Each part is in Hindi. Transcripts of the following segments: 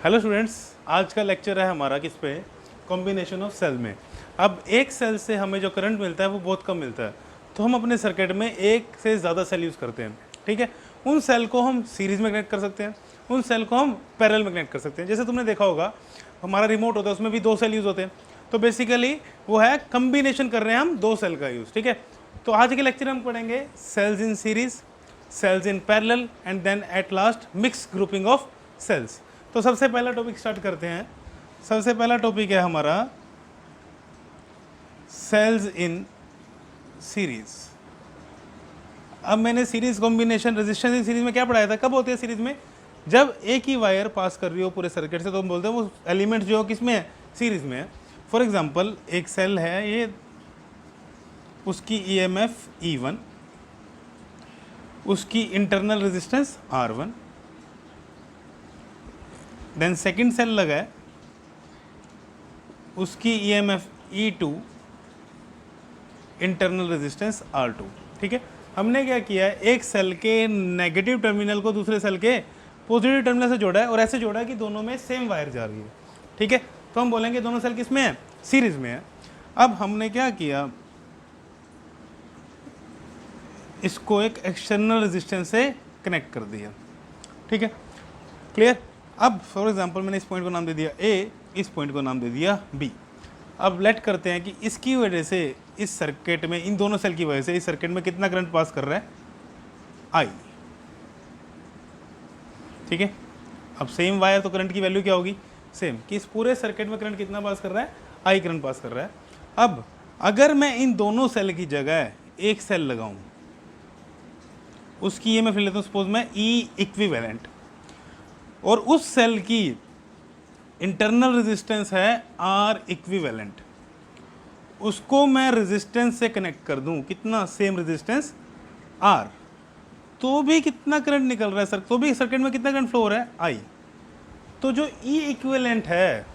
हेलो स्टूडेंट्स, आज का लेक्चर है हमारा किस पे? कॉम्बिनेशन ऑफ सेल में। अब एक सेल से हमें जो करंट मिलता है वो बहुत कम मिलता है, तो हम अपने सर्किट में एक से ज़्यादा सेल यूज़ करते हैं। ठीक है, उन सेल को हम सीरीज़ में कनेक्ट कर सकते हैं, उन सेल को हम पैरेलल में कनेक्ट कर सकते हैं। जैसे तुमने देखा होगा हमारा रिमोट होता है, उसमें भी 2 सेल यूज़ होते हैं। तो बेसिकली वो है कम्बिनेशन कर रहे हैं हम 2 सेल का यूज़। ठीक है, तो आज के लेक्चर हम पढ़ेंगे cells in series, cells in parallel and then at last mix grouping of cells. तो सबसे पहला टॉपिक स्टार्ट करते हैं। सबसे पहला टॉपिक है हमारा सेल्स इन सीरीज। अब मैंने series combination resistance in series में क्या पढ़ाया था? कब होती है सीरीज में? जब एक ही वायर पास कर रही हो पूरे सर्किट से, तो हम बोलते हैं वो एलिमेंट जो किस में है? सीरीज में है। फॉर एग्जांपल एक सेल है, ये उसकी ईएमएफ E1, उसकी internal resistance R1, then second cell लगा है, उसकी EMF E2, internal resistance R2। ठीक है, हमने क्या किया है, एक सेल के नेगेटिव टर्मिनल को दूसरे सेल के पॉजिटिव टर्मिनल से जोड़ा है और ऐसे जोड़ा है कि दोनों में सेम वायर जा रही है। ठीक है, तो हम बोलेंगे दोनों सेल किस में है? सीरीज में है। अब हमने क्या किया, इसको एक एक्सटर्नल रेजिस्टेंस से कनेक्ट कर दिया। ठीक है, क्लियर? अब फॉर एग्जांपल मैंने इस पॉइंट को नाम दे दिया A, इस पॉइंट को नाम दे दिया B। अब लेट करते हैं कि इसकी वजह से इस सर्किट में, इन दोनों सेल की वजह से इस सर्किट में कितना करंट पास कर रहा है? I। ठीक है, अब सेम वायर तो करंट की वैल्यू क्या होगी? सेम, कि इस पूरे सर्किट में करंट कितना पास कर रहा है? I करंट पास कर रहा है। अब अगर मैं इन दोनों सेल की जगह एक सेल लगाऊं, उसकी ये मैं फिर लेता हूँ, सपोज मैं E इक्विवेलेंट, और उस सेल की इंटरनल रेजिस्टेंस है R इक्विवेलेंट, उसको मैं रेजिस्टेंस से कनेक्ट कर दूं, कितना? सेम रेजिस्टेंस R, तो भी कितना करंट निकल रहा है सर? तो भी सर्किट में कितना करंट फ्लो हो रहा है? I। तो जो E इक्विवेलेंट है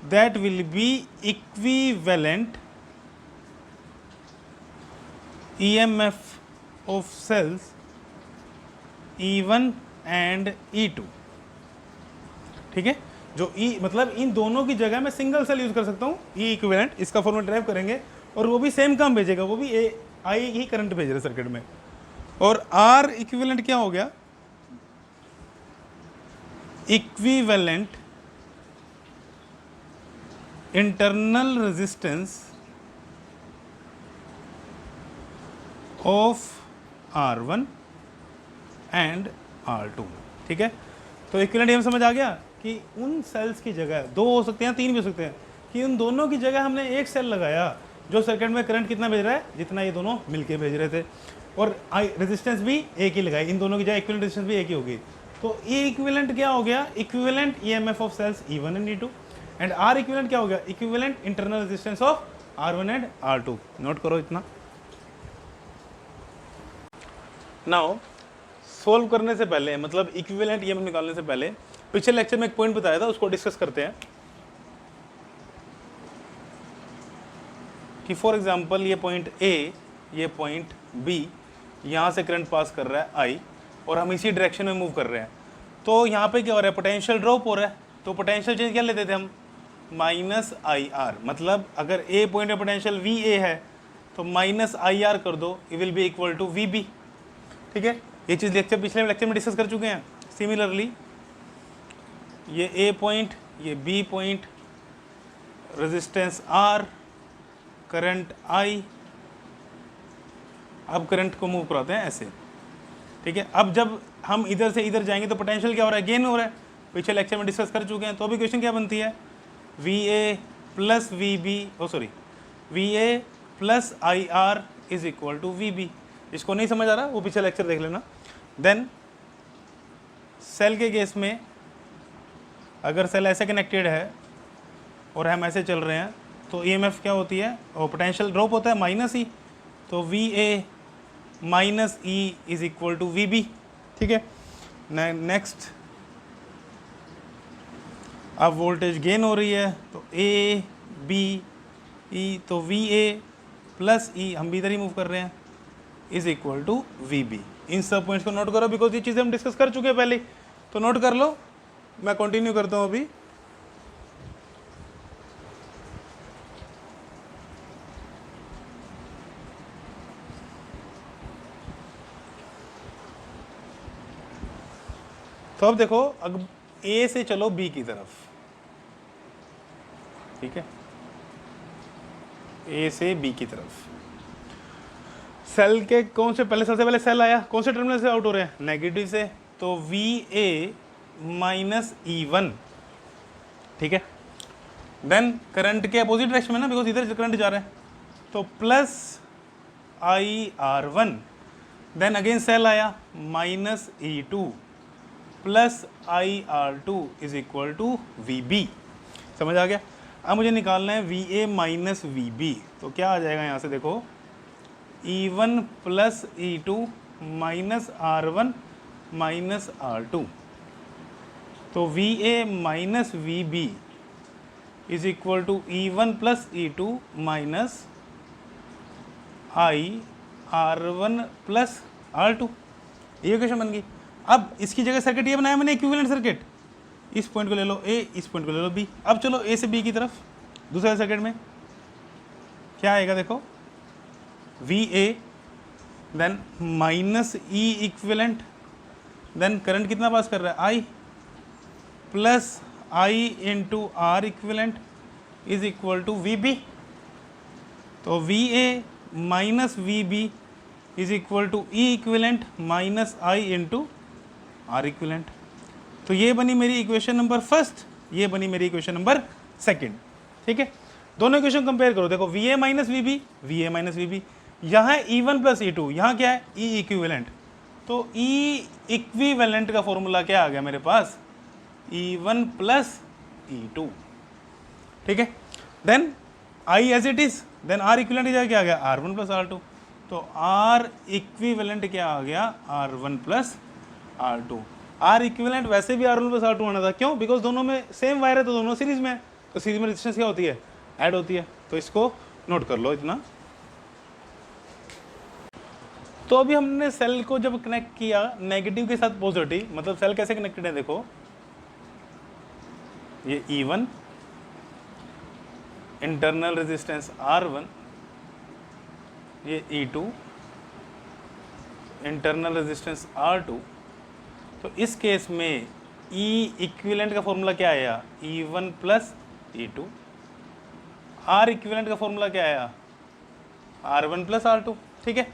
that will be equivalent EMF of cells E1 and E2। ठीक है, जो E मतलब इन दोनों की जगह मैं सिंगल सेल यूज कर सकता हूँ, E इक्विवेलेंट, इसका फॉर्मूला ड्राइव करेंगे और वो भी सेम काम भेजेगा, वो भी I ही करंट भेज रहा है सर्किट में। और R इक्विवेलेंट क्या हो गया? Equivalent internal resistance of R1 and R2। ठीक है, तो इक्विवेलेंट हम समझ आ गया कि उन सेल्स की जगह 2 हो सकते हैं, 3 भी हो सकते हैं, कि उन दोनों की जगह हमने एक सेल लगाया जो सर्किट में करंट कितना भेज रहा है? जितना ये दोनों मिलके भेज रहे थे, और रेजिस्टेंस भी एक ही लगाई, इन दोनों की जगह इक्विवेलेंट रेजिस्टेंस भी एक ही होगी। तो E इक्विवेलेंट क्या हो गया? Equivalent EMF of cells E1 and E2, and R equivalent क्या हो गया? Equivalent internal resistance of R1 and R2। Note करो इतना। नाउ सोल्व करने से पहले, मतलब इक्विवेलेंट EMF निकालने से पहले, पिछले लेक्चर में एक पॉइंट बताया था, उसको डिस्कस करते हैं। कि फॉर एग्जांपल ये पॉइंट A, ये पॉइंट B, यहाँ से करंट पास कर रहा है I, और हम इसी डायरेक्शन में मूव कर रहे हैं। तो यहाँ पे क्या हो रहा है? पोटेंशियल ड्रॉप हो रहा है। तो पोटेंशियल चेंज क्या लेते थे हम? -IR। मतलब अगर A पॉइंट में पोटेंशियल VA है तो -IR कर दो, it will be equal to VB। ठीक है, ये चीज़ पिछले लेक्चर में डिस्कस कर चुके हैं। सिमिलरली ये A पॉइंट, ये B point, resistance R, current I। अब करंट को मूव कराते हैं ऐसे। ठीक है, अब जब हम इधर से इधर जाएंगे तो पोटेंशियल क्या हो रहा है? गेन हो रहा है। पिछले लेक्चर में डिस्कस कर चुके हैं। तो अभी क्वेश्चन क्या बनती है? VA plus VB, VA plus IR is equal to VB। इसको नहीं समझ आ रहा वो पिछले लेक्चर देख लेना। देन सेल के केस में अगर सेल ऐसे कनेक्टेड है और हम ऐसे चल रहे हैं तो EMF क्या होती है? और पोटेंशियल ड्रॉप होता है -E, तो VA minus E is equal to VB। ठीक है, नेक्स्ट अब वोल्टेज गेन हो रही है, तो A B E, तो VA प्लस E, हम भी इधर ही मूव कर रहे हैं, इज इक्वल टू VB। इन सब पॉइंट्स को नोट करो बिकॉज ये चीज़ें हम डिस्कस कर चुके हैं पहले, तो नोट कर लो। मैं कंटिन्यू करता हूँ अभी। तो अब देखो, अब ए से चलो बी की तरफ, ठीक है, ए से बी की तरफ। सेल के कौन से पहले, सबसे पहले सेल आया, कौन से टर्मिनल से आउट हो रहे हैं, नेगेटिव से, तो वी ए माइनस E1, ठीक है। देन करंट के अपोजिट डायरेक्शन में ना, बिकॉज इधर करंट जा रहा है, तो plus IR1। Then again cell आया minus E2 plus IR2 is equal to VB। समझ आ गया। अब मुझे निकालना है VA माइनस VB, तो क्या आ जाएगा यहाँ से देखो, E1 plus E2 minus R1 minus R2, तो VA minus VB is equal to E1 plus E2 minus IR1 plus R2। ये इक्वेशन बन गई। अब इसकी जगह सर्किट ये बनाया मैंने, इक्विवेलेंट सर्किट। इस पॉइंट को ले लो A, इस पॉइंट को ले लो B। अब चलो A से B की तरफ, दूसरे सर्किट में क्या आएगा देखो, VA then minus E equivalent, then current कितना पास कर रहा है, I plus I into R equivalent is equal to VB। तो VA minus VB is equal to E equivalent minus I into R equivalent. तो ये बनी मेरी इक्वेशन नंबर फर्स्ट, ये बनी मेरी इक्वेशन नंबर सेकंड, ठीक है। दोनों इक्वेशन कंपेयर करो, देखो VA minus VB, VA minus VB, यहाँ है E1 प्लस E2, यहाँ क्या है E इक्विवेलेंट। तो E इक्विवेलेंट का फॉर्मूला क्या आ गया मेरे पास, E1 प्लस E2, ठीक है। Then I as it is, then R equivalent क्या आ गया, R1 प्लस R2, तो R इक्विवेलेंट क्या आ गया, R1 plus R2। R equivalent वैसे भी R1 प्लस R2 आना था, क्यों, बिकॉज दोनों में सेम वायर है, तो दोनों सीरीज में है, तो सीरीज में रेजिस्टेंस क्या होती है, ऐड होती है। तो इसको नोट कर लो इतना। तो अभी हमने सेल को जब कनेक्ट किया नेगेटिव के साथ पॉजिटिव, मतलब सेल कैसे कनेक्टेड है देखो, ये E1, इंटरनल रेजिस्टेंस R1, ये E2, इंटरनल रेजिस्टेंस R2। तो इस केस में E इक्विवेलेंट का फॉर्मूला क्या आया, E1 plus E2। R equivalent का फॉर्मूला क्या आया, R1 प्लस R2, ठीक है।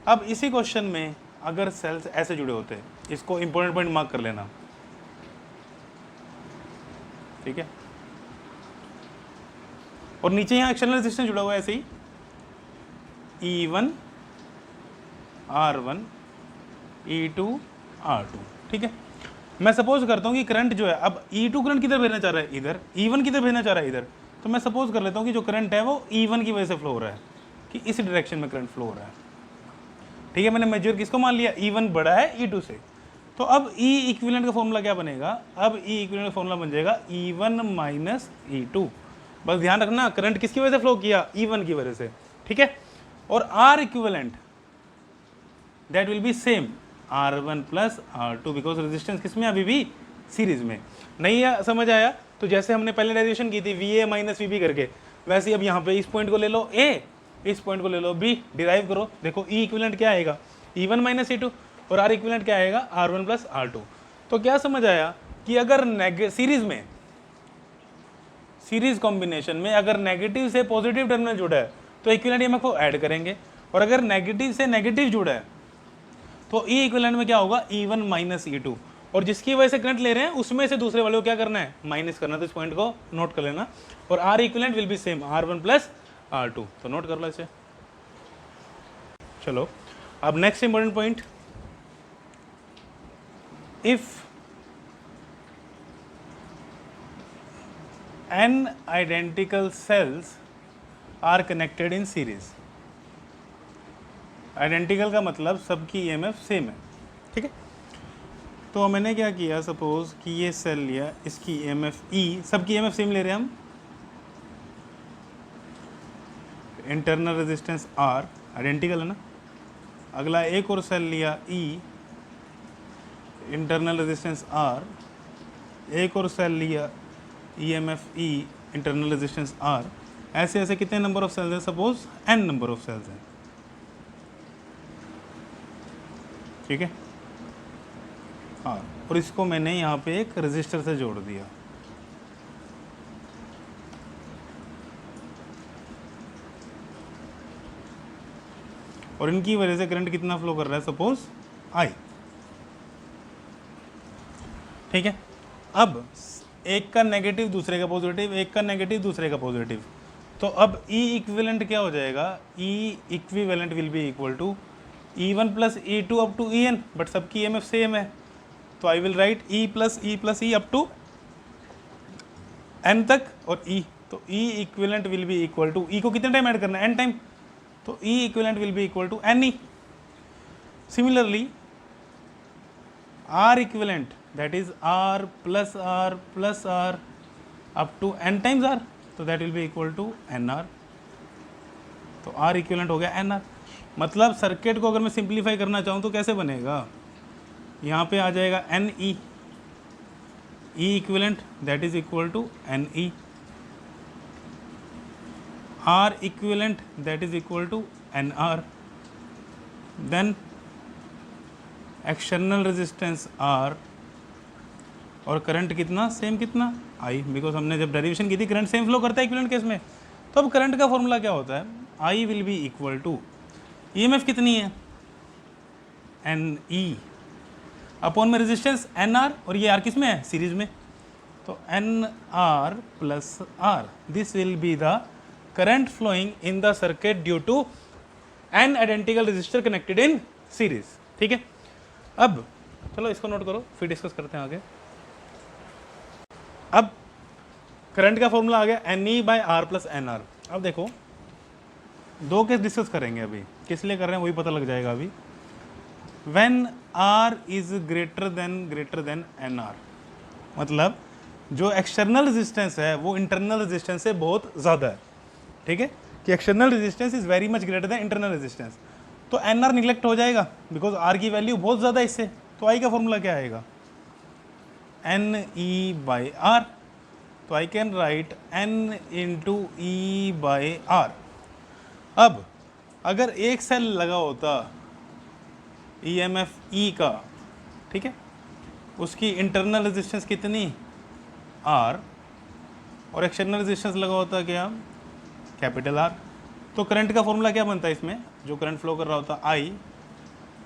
अब इसी क्वेश्चन में अगर सेल्स ऐसे जुड़े होते हैं, इसको इंपॉर्टेंट पॉइंट मार्क कर लेना, ठीक है, और नीचे यहाँ एक्सटर्नल रेजिस्टेंस जुड़ा हुआ है ऐसे ही, E1 R1 E2 R2, ठीक है। मैं सपोज करता हूँ कि करंट जो है, अब E2 करंट किधर भेजना चाह रहा है, इधर, E1 किधर भेजना चाह रहा है, इधर। तो मैं सपोज कर लेता हूँ कि जो करंट है वो E1 की वजह से फ्लो हो रहा है, कि इस डायरेक्शन में करंट फ्लो हो रहा है, ठीक है। मैंने मेजर किसको मान लिया, E1 बड़ा है E2 से। तो अब E इक्विवेलेंट का फॉर्मूला क्या बनेगा, अब E इक्विवेलेंट का फॉर्मूला बन जाएगा E1 माइनस E2। बस ध्यान रखना करंट किसकी वजह से फ्लो किया, E1 की वजह से, ठीक है। और R equivalent that will B same R1 plus R2, because resistance किसमें अभी भी सीरीज में। नहीं है, समझ आया। तो जैसे हमने पहले डेरिवेशन की थी VA माइनस VB करके, वैसे ही अब यहाँ पे इस पॉइंट को ले लो A, इस पॉइंट को ले लो B, डिराइव करो, देखो E इक्विवेलेंट क्या आएगा, E1 माइनस E2, और R इक्विवेलेंट क्या आएगा, R1 प्लस R2। तो क्या समझ आया कि अगर सीरीज में, सीरीज कॉम्बिनेशन में अगर नेगेटिव से पॉजिटिव टर्मिनल जुड़ा है तो इक्विवेलेंट ईएमएफ को ऐड करेंगे, और अगर नेगेटिव से नेगेटिव जुड़ा है तो ई इक्विवेलेंट में क्या होगा, E1 माइनस E2, और जिसकी वजह से करंट ले रहे हैं उसमें से दूसरे वाले को क्या करना है, माइनस करना। तो इस पॉइंट को नोट कर लेना। और R equivalent will B same R1 plus R2, तो नोट कर लो इसे। चलो अब next important point, if n identical cells are connected in series। Identical का मतलब सबकी ईएमएफ सेम है, ठीक है। तो मैंने क्या किया, सपोज कि ये सेल लिया, इसकी ईएमएफ E, सबकी ईएमएफ सेम ले रहे हैं हम, इंटरनल रेजिस्टेंस R आइडेंटिकल है ना। अगला एक और सेल लिया E, इंटरनल रेजिस्टेंस R एक और सेल लिया EMF E, internal resistance R, ऐसे ऐसे कितने नंबर ऑफ सेल्स हैं, suppose n number of cells हैं, ठीक है। हाँ, और इसको मैंने यहाँ पे एक रजिस्टर से जोड़ दिया, और इनकी वजह से करंट कितना फ्लो कर रहा है, सपोज I, ठीक है। अब एक का नेगेटिव दूसरे का पॉजिटिव, एक का नेगेटिव दूसरे का पॉजिटिव, तो अब E इक्विवेलेंट क्या हो जाएगा, E equivalent will be equal to E1 plus E2 up to En, but सबकी EMF सेम है, तो I will write E plus E up to n तक और E, तो E equivalent will be equal to, E को कितने टाइम ऐड करना है, n टाइम, तो E equivalent will be equal to NE। Similarly R equivalent that is R plus R up to n times R, तो that will be equal to NR, तो R इक्विवेलेंट हो गया NR। मतलब सर्किट को अगर मैं सिंप्लीफाई करना चाहूँ तो कैसे बनेगा, यहाँ पे आ जाएगा NE, E equivalent that is equal to NE, R equivalent that is equal to NR, then external resistance R और करंट कितना, सेम कितना I, बिकॉज हमने जब डेरिवेशन की थी करंट सेम फ्लो करता है इक्विवेलेंट केस में, तो अब करंट का फॉर्मूला क्या होता है, I will be equal to EMF कितनी है NE अपॉन में रेजिस्टेंस NR, और ये R किस में है, सीरीज में, तो NR plus R, this will be the current flowing in the circuit due to n identical resistor connected in series, ठीक है। अब चलो इसको नोट करो, फिर डिस्कस करते हैं आगे। अब करंट का फॉर्मूला आ गया NE by R plus NR। अब देखो दो केस डिस्कस करेंगे, अभी किस लिए कर रहे हैं वही पता लग जाएगा अभी। When R is greater then NR, मतलब जो एक्सटर्नल रेजिस्टेंस है वो इंटरनल रेजिस्टेंस से बहुत ज़्यादा है, ठीक है, कि external resistance is very much greater than internal resistance, तो NR निगलेक्ट हो जाएगा बिकॉज R की वैल्यू बहुत ज़्यादा है इससे, तो I का फॉर्मूला क्या आएगा, NE बाई R, तो I can write N into E by R। अब अगर एक सेल लगा होता EMF E का, ठीक है, उसकी इंटरनल रेजिस्टेंस कितनी R, और एक्सटर्नल रेजिस्टेंस लगा होता क्या, कैपिटल R, तो करंट का फॉर्मूला क्या बनता है इसमें, जो करंट फ्लो कर रहा होता I,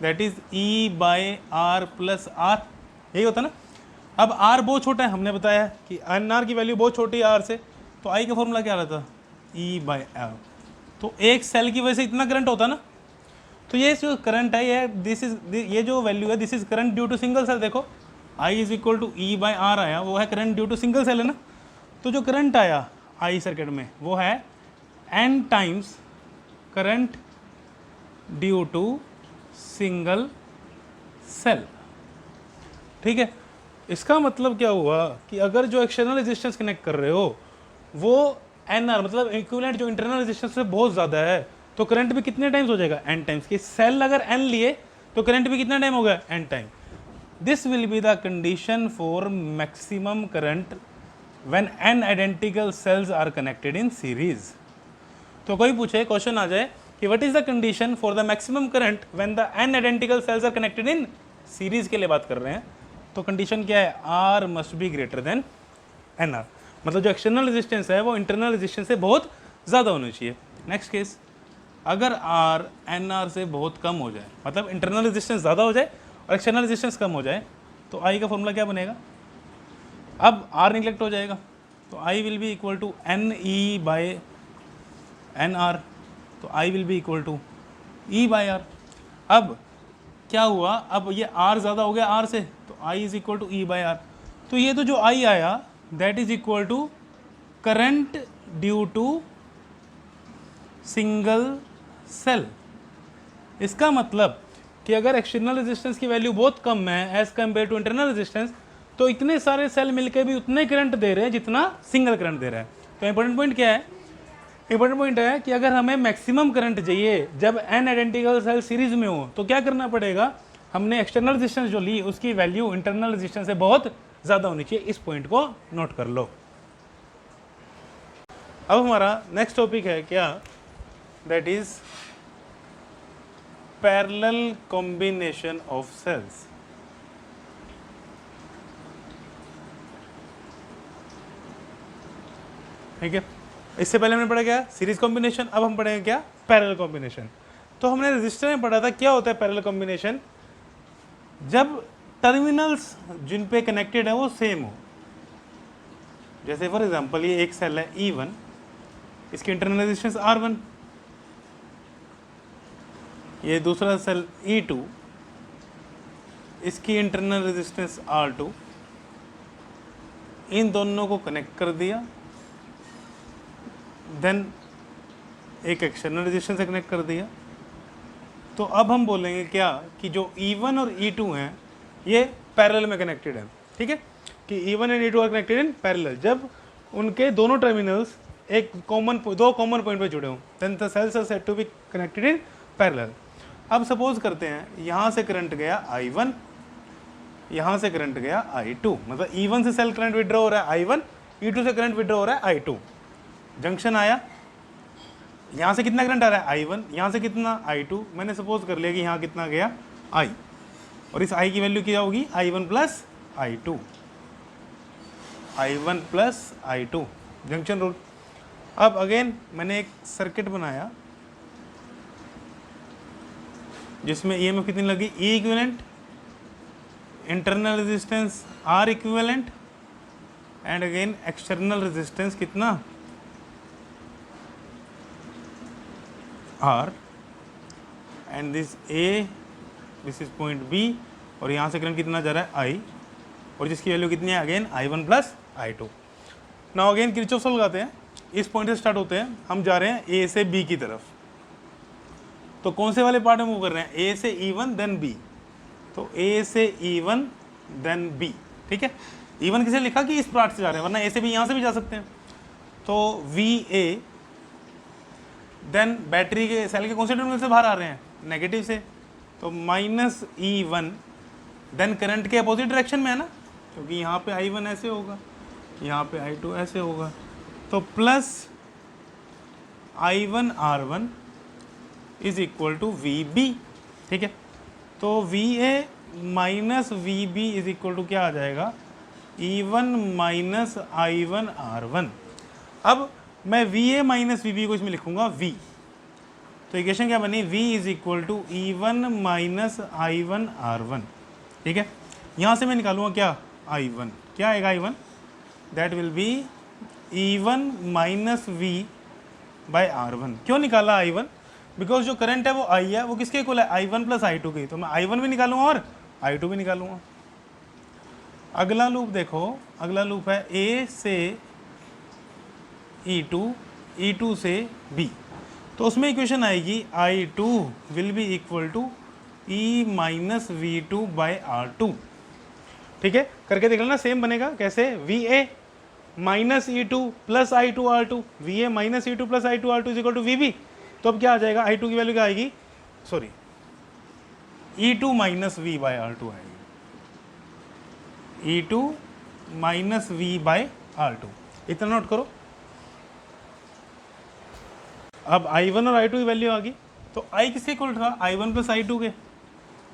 that is E by R plus R, यही होता ना। अब R बहुत छोटा है, हमने बताया कि NR की वैल्यू बहुत छोटी है R से, तो I का फॉर्मूला क्या रहता, E बाई R, तो एक सेल की वजह से इतना करंट होता ना, तो ये जो करंट है ये जो वैल्यू है this is current due to single cell. देखो I is equal to E by R आया, वो है current due to single cell है ना, तो जो करंट आया I सर्किट में वो है n times current due to single cell, ठीक है। इसका मतलब क्या हुआ कि अगर जो एक्सटर्नल रेजिस्टेंस कनेक्ट कर रहे हो वो NR मतलब इक्विवेलेंट जो इंटरनल रेजिस्टेंस से बहुत ज़्यादा है, तो करंट भी कितने टाइम्स हो जाएगा, n टाइम्स, कि सेल अगर n लिए तो करंट भी कितना टाइम होगा, n time. This will be the condition for maximum current when n identical cells are connected in series. तो कोई पूछे, क्वेश्चन आ जाए कि what is the condition for the maximum current when the n identical cells are connected in series, के लिए बात कर रहे हैं, तो कंडीशन क्या है, R must be greater than NR, मतलब जो एक्सटर्नल रेजिस्टेंस है वो इंटरनल रेजिस्टेंस से बहुत ज़्यादा होनी चाहिए। नेक्स्ट केस, अगर R NR से बहुत कम हो जाए, मतलब इंटरनल रेजिस्टेंस ज़्यादा हो जाए और एक्सटर्नल रेजिस्टेंस कम हो जाए, तो I का फॉर्मूला क्या बनेगा, अब R निगलेक्ट हो जाएगा, तो I will be equal to NE by NR, तो I will be equal to E by R। अब क्या हुआ, अब ये R ज़्यादा हो गया R से, तो I is equal to E by R, तो ये तो जो I आया that is equal to current due to single cell. इसका मतलब कि अगर एक्सटर्नल रेजिस्टेंस की वैल्यू बहुत कम है as compare to internal resistance, तो इतने सारे सेल मिलकर भी उतने करंट दे रहे हैं जितना सिंगल करंट दे रहा है। तो इंपॉर्टेंट पॉइंट क्या है, इंपॉर्टेंट पॉइंट है कि अगर हमें मैक्सिमम करंट चाहिए जब n आइडेंटिकल सेल सीरीज में हो, तो क्या करना पड़ेगा, हमने एक्सटर्नल रेजिस्टेंस जो ली उसकी वैल्यू इंटरनल रेजिस्टेंस से बहुत ज़्यादा होनी चाहिए, इस पॉइंट को नोट कर लो। अब हमारा नेक्स्ट टॉपिक है क्या, that is parallel combination of cells. ठीक है, इससे पहले हमने पढ़ा क्या सीरीज कॉम्बिनेशन, अब हम पढ़ेंगे क्या पैरेलल कॉम्बिनेशन। तो हमने रजिस्टर में पढ़ा था क्या होता है पैरेलल कॉम्बिनेशन, जब टर्मिनल्स जिन पे कनेक्टेड है वो सेम हो। जैसे फॉर एग्जांपल ये एक सेल है E1, इसकी इंटरनल रेजिस्टेंस R1, ये दूसरा सेल E2, इसकी इंटरनल रेजिस्टेंस R2, इन दोनों को कनेक्ट कर दिया, देन एक एक्सटर्नल रेजिस्टेंस से कनेक्ट कर दिया। तो अब हम बोलेंगे क्या कि जो E1 और E2 हैं ये पैरेलल में कनेक्टेड हैं। ठीक है, कि E1 and E2 are connected in parallel, जब उनके दोनों टर्मिनल्स एक दो कॉमन पॉइंट पे जुड़े हों, then the cells are said to be connected in parallel. अब सपोज करते हैं यहाँ से करंट गया I1, यहाँ से करंट गया I2, मतलब E1 से सेल करंट विड्रॉ हो रहा है I1, E2 से करंट विड्रॉ हो रहा है I2। जंक्शन आया, यहाँ से कितना करंट आ रहा है I1, यहाँ से कितना I2, मैंने सपोज कर लिया कि यहाँ कितना गया I, और इस I की वैल्यू क्या होगी I1 plus I2, I1 plus I2, junction rule. अब अगेन मैंने एक सर्किट बनाया जिसमें EMF कितनी लगी, E equivalent, internal resistance R equivalent, and again external resistance कितना R, and this A, this is point B, और यहाँ से करंट कितना जा रहा है I, और जिसकी वैल्यू कितनी है again I1 plus I2। Now again Kirchhoff law लगाते हैं, इस पॉइंट से स्टार्ट होते हैं, हम जा रहे हैं A से B की तरफ। तो कौन से वाले पार्ट में मूव कर रहे हैं, A से E1 देन B, तो A से E1 देन B। ठीक है, E1 किसे लिखा कि इस पार्ट से जा रहे हैं, वरना A से B यहाँ से भी जा सकते हैं। तो VA, देन बैटरी के सेल के कौन से टर्मिनल से बाहर आ रहे हैं, नेगेटिव से, तो माइनस E1, देन करंट के अपोजिट डायरेक्शन में है ना, क्योंकि यहाँ पे I1 ऐसे होगा, यहाँ पे I2 ऐसे होगा, तो plus I1 R1 is equal to VB। ठीक है, तो VA minus VB is equal to क्या आ जाएगा, E1 माइनस I1 R1। अब मैं VA माइनस VB को इसमें लिखूंगा V, तो इक्वेशन क्या बनी, V is equal to E1 minus I1 R1। ठीक है, यहाँ से मैं निकालूंगा क्या I1, क्या आएगा I1, that will be E1 minus V by R1। क्यों निकाला I1, बिकॉज जो करंट है वो I है, वो किसके इक्वल है I1 प्लस I2 की, तो मैं I1 भी निकालूंगा और I2 भी निकालूंगा। अगला लूप देखो, अगला लूप है A से E2, E2 से B, तो उसमें इक्वेशन आएगी I2 will be equal to E minus V2 by R2। ठीक है, करके देख लेना, सेम बनेगा कैसे, VA minus E2 plus I2 R2, VA minus E2 plus I2 R2 is equal to VB। तो अब क्या आ जाएगा, I2 की वैल्यू क्या आएगी, sorry E2 minus V bye R2 आएगी, E2 minus V bye R2, इतना नोट करो। अब I1 और I2 की वैल्यू आ गई, तो I किसके इक्वल था, I1 प्लस I2 के,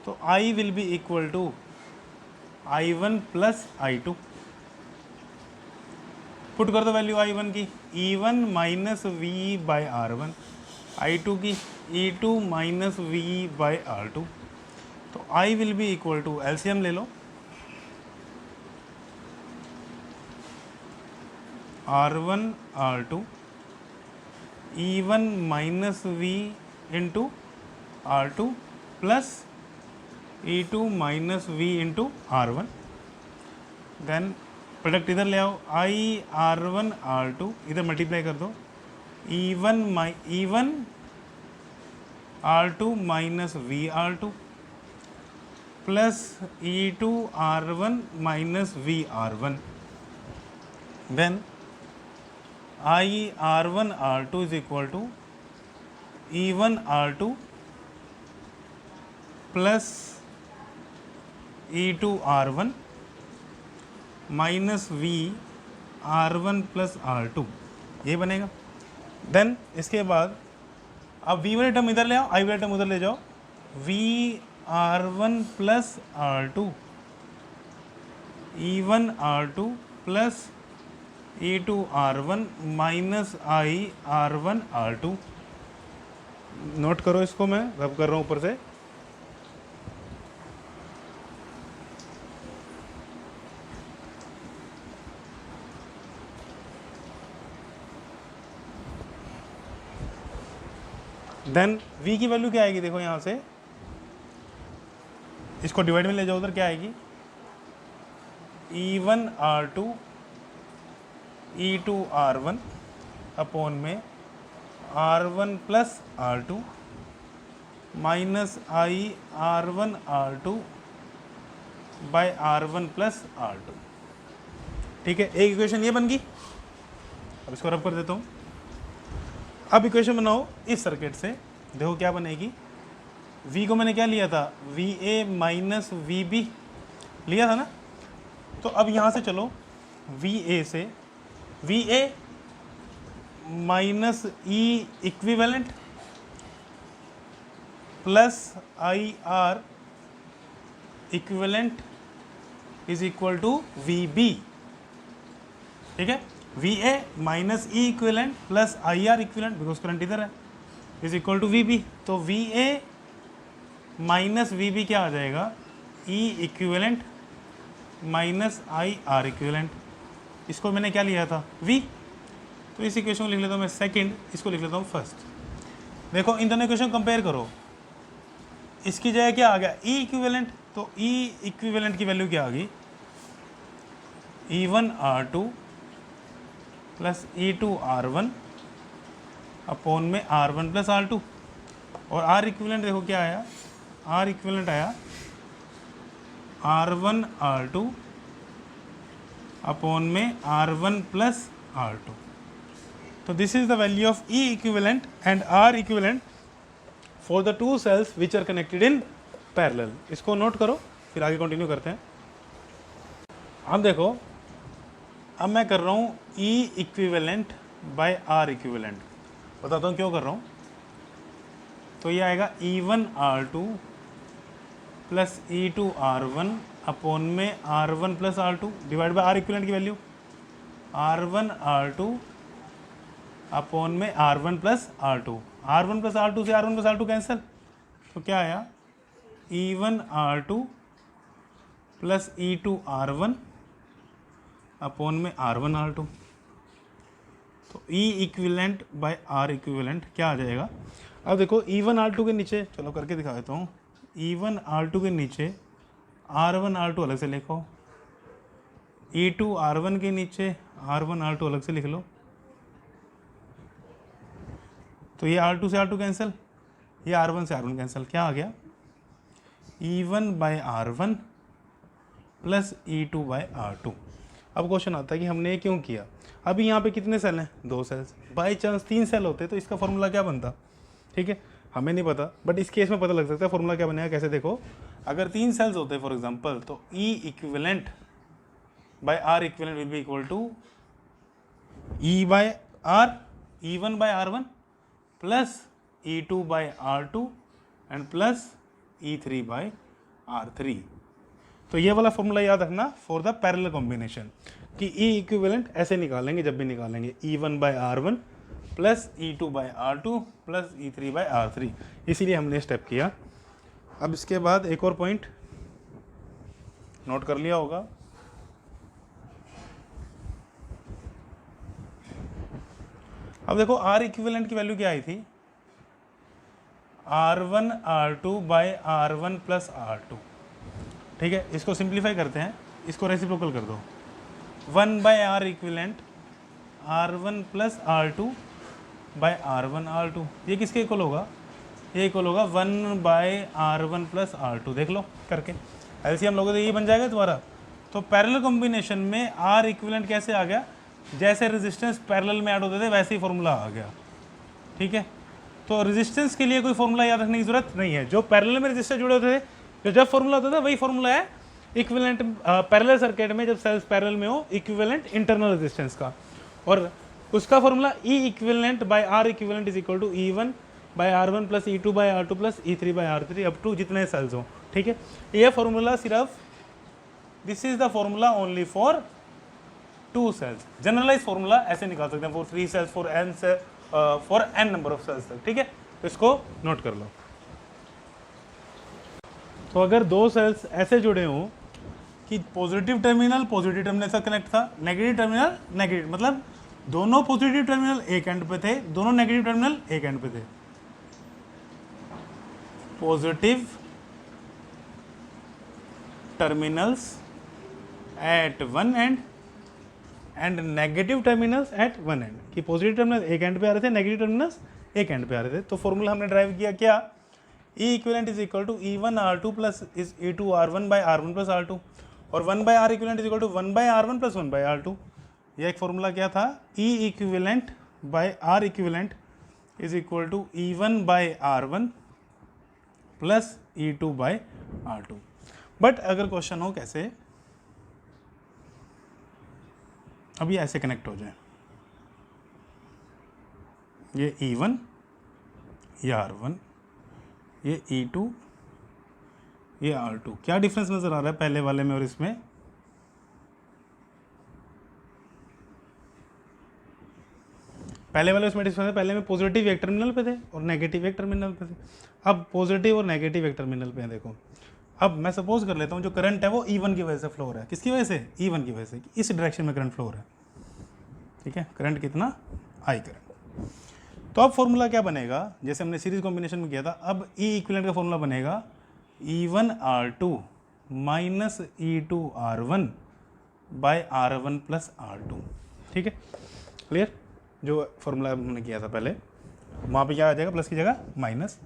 तो I will be equal to I1 plus I2। Put कर दो वैल्यू I1 की, E1 minus V by R1, I2 की E2 minus V bye R2, तो I will be equal to, LCM ले लो, R1 R2, E1 minus V into R2 plus E2 minus V into R1, then product इधर ले आओ, I R1 R2 इधर मल्टीप्लाई कर दो, E1 R2 minus V R2 plus E2 R1 minus V R1, then I R1 R2 is equal to E1 R2 plus E2 R1, minus V R1 plus R2, ये बनेगा। देन इसके बाद अब वी वाले टर्म इधर ले आओ, आई वाले टर्म उधर ले जाओ, V R1 plus R2 E1 R2 plus E2 R1 minus I R1 R2। Note करो इसको, मैं रब कर रहा हूँ ऊपर से। देन v की वैल्यू क्या आएगी, देखो यहाँ से इसको डिवाइड में ले जाओ उधर, क्या आएगी E1 R2 E2 R1 upon में R1 plus R2 minus I R1 R2 by R1 plus R2। ठीक है, एक इक्वेशन ये बन गई। अब इसको रब कर देता हूँ। अब इक्वेशन बनाओ इस सर्किट से, देखो क्या बनेगी। v को मैंने क्या लिया था, VA माइनस VB लिया था ना। तो अब यहाँ से चलो VA से VA minus E equivalent plus IR equivalent is equal to VB। ठीक है, VA minus E equivalent plus IR equivalent, because current इधर है, इज इक्वल टू VB। तो VA माइनस VB क्या आ जाएगा, E equivalent minus IR equivalent. इसको मैंने क्या लिया था, V। तो इस इक्वेशन को लिख लेता हूँ मैं सेकंड, इसको लिख लेता हूँ फर्स्ट। देखो इन दोनों इक्वेशन कंपेयर करो, इसकी जगह क्या आ गया, E इक्विवेलेंट। तो E इक्विवेलेंट की वैल्यू क्या आ गई, E1 R2 plus E2 R1 upon में R1 प्लस R2। और R इक्विवेलेंट देखो क्या आया, R इक्विवेलेंट आया R1 R2 अपॉन में R1 प्लस R2। तो this is the value of E equivalent and R equivalent for the two cells which are connected in parallel. इसको नोट करो, फिर आगे कंटिन्यू करते हैं। अब देखो, अब मैं कर रहा हूँ E equivalent by R equivalent. बताता हूँ क्यों कर रहा हूँ। तो ये आएगा E1 R2 plus E2 R1 upon में R1 plus R2 divide by R equivalent की वैल्यू R1 R2 अपॉन में R1 plus R2। R1 plus R2 से R1 प्लस R2 कैंसिल, तो क्या आया E1 R2 plus E2 R1 upon में R1 R2। तो E equivalent by R equivalent क्या आ जाएगा। अब देखो E1 R2 के नीचे, चलो करके दिखा देता हूँ। E1 R2 के नीचे R1 R2 अलग से लिखो, E2 R1 के नीचे R1 R2 अलग से लिख लो। तो ये R2 से R2 कैंसिल, ये R1 से R1 कैंसिल, क्या आ गया E1 by R1 plus E2 by R2। अब क्वेश्चन आता है कि हमने ये क्यों किया। अभी यहाँ पे कितने सेल हैं, 2 सेल्स। बाई चांस 3 सेल होते तो इसका फॉर्मूला क्या बनता, ठीक है, हमें नहीं पता, बट इस केस में पता लग सकता है फॉर्मूला क्या बनेगा। कैसे, देखो अगर 3 सेल्स होते फॉर एग्जांपल, तो E equivalent by R equivalent will be equal to E by R, E1 by R1 plus E2 by R2 and plus E3 by R3। तो ये वाला फॉर्मूला याद रखना फॉर द पैरेलल कॉम्बिनेशन, कि E इक्विवेलेंट ऐसे निकालेंगे जब भी निकालेंगे, E1 by R1 plus E2 by R2 plus E3 by R3। इसीलिए हमने स्टेप किया। अब इसके बाद एक और पॉइंट नोट कर लिया होगा। अब देखो R इक्विवेलेंट की वैल्यू क्या आई थी, R1 R2 by R1 plus R2। ठीक है, इसको सिंप्लीफाई करते हैं, इसको रेसिप्रोकल कर दो। 1 bye R equivalent R1 plus R2 by R1 R2, ये किसके इक्वल होगा, ये इक्वल होगा 1 बाय R1 प्लस R2। देख लो करके, एलसीएम लोगे तो ये बन जाएगा तुम्हारा। तो पैरेलल कॉम्बिनेशन में R इक्विवेलेंट कैसे आ गया, जैसे रेजिस्टेंस पैरेलल में ऐड होते थे वैसे ही फॉर्मूला आ गया। ठीक है, तो रेजिस्टेंस के लिए कोई फॉर्मूला याद रखने की जरूरत नहीं है, जो पैरेलल में रेजिस्टर जुड़े होते थे, जो जब फॉर्मूला होता था वही फॉर्मूला है इक्विवेलेंट पैरेलल सर्किट में जब सेल्स पैरेलल में हो, इक्विवेलेंट इंटरनल रेजिस्टेंस का, और उसका formula E equivalent by R equivalent is equal to ई1 बाय आर1 प्लस ई2 बाय आर2 प्लस ई3 बाय आर3 अप टू जितने सेल्स हो। ठीक है, ये फॉर्मूला सिर्फ, this is the formula only for 2 cells. Generalise formula ऐसे निकाल सकते हैं for 3 cells, for n number of cells तक। ठीक है, तो इसको नोट कर लो। तो अगर 2 सेल्स ऐसे जुड़े हों कि पॉजिटिव टर्मिनल से कनेक्ट था, नेगेटिव टर्मिनल नेगेटिव, मतलब दोनों पॉजिटिव टर्मिनल एक एंड पे थे, दोनों नेगेटिव टर्मिनल एक एंड पे थे। Positive terminals at one end and negative terminals at one end, कि पॉजिटिव टर्मिनल एक एंड पे आ रहे थे, नेगेटिव टर्मिनल्स एक एंड पे आ रहे थे। तो फॉर्मूला हमने ड्राइव किया क्या, E equivalent is equal to E1 R2 plus is E2 R1 by R1 plus R2, और 1 bye R equivalent is equal to 1 by R1 plus 1 by R2। यह एक फॉर्मूला क्या था, E equivalent by R equivalent is equal to E1 by R1 plus E2 by R2। But अगर क्वेश्चन हो कैसे, अब ये ऐसे कनेक्ट हो जाए, ये E1, ये R1, ये E2, ये R2, क्या डिफरेंस नजर आ रहा है पहले वाले में और इसमें, पहले वाले उसमें डिफरेंस है, पहले में पॉजिटिव एक टर्मिनल पे थे और नेगेटिव एक टर्मिनल पे थे, अब पॉजिटिव और नेगेटिव एक टर्मिनल पे हैं। देखो, अब मैं सपोज कर लेता हूँ जो करंट है वो E1 की वजह से फ्लो हो रहा है। किसकी वजह से, E1 की वजह से, इस डायरेक्शन में करंट फ्लो हो रहा है। ठीक है, करंट कितना, I करंट। तो अब फॉर्मूला क्या बनेगा, जैसे हमने सीरीज कॉम्बिनेशन में किया था, अब E इक्विवेलेंट का फॉर्मूला बनेगा E1 R2 minus E2 R1 by R1 plus R2। ठीक है, क्लियर। जो फॉर्मूला हमने किया था पहले, वहाँ पे क्या आ जाएगा, प्लस की जगह माइनस,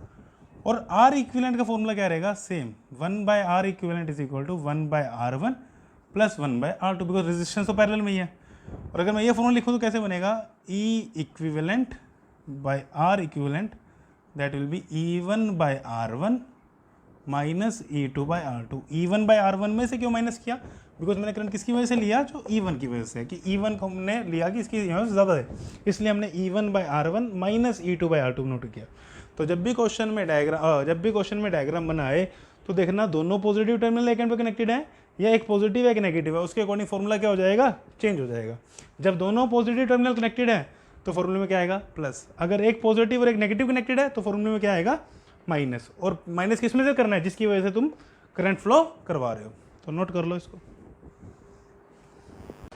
और R इक्विवेलेंट का फॉर्मूला क्या रहेगा, same 1 bye R equivalent is equal to 1 by R1 plus 1 by R2, because resistance तो पैरेलल में ही है। और अगर मैं ये फॉर्मूला लिखूँ तो कैसे बनेगा, E equivalent by R equivalent that will be E1 by R1 minus E2 by R2। E1 by R1 में से क्यों माइनस किया, बिकॉज मैंने करंट किसकी वजह से लिया, जो E1 की वजह से, कि E1 को हमने लिया कि इसकी यहाँ से ज़्यादा है, इसलिए हमने E1 by R1 minus E2 by R2 note किया। तो जब भी क्वेश्चन में डायग्राम बनाए तो देखना दोनों पॉजिटिव टर्मिनल एक एंड पे कनेक्टेड है, या एक पॉजिटिव एक नेगेटिव है, उसके अकॉर्डिंग फॉर्मूला क्या हो जाएगा, चेंज हो जाएगा। जब दोनों पॉजिटिव टर्मिनल कनेक्टेड है तो फॉर्मूले में क्या आएगा, प्लस। अगर एक पॉजिटिव और एक नेगेटिव कनेक्टेड है तो फॉर्मूले में क्या आएगा, माइनस। और माइनस किस में से करना है, जिसकी वजह से तुम करंट फ्लो करवा रहे हो। तो नोट कर लो इसको।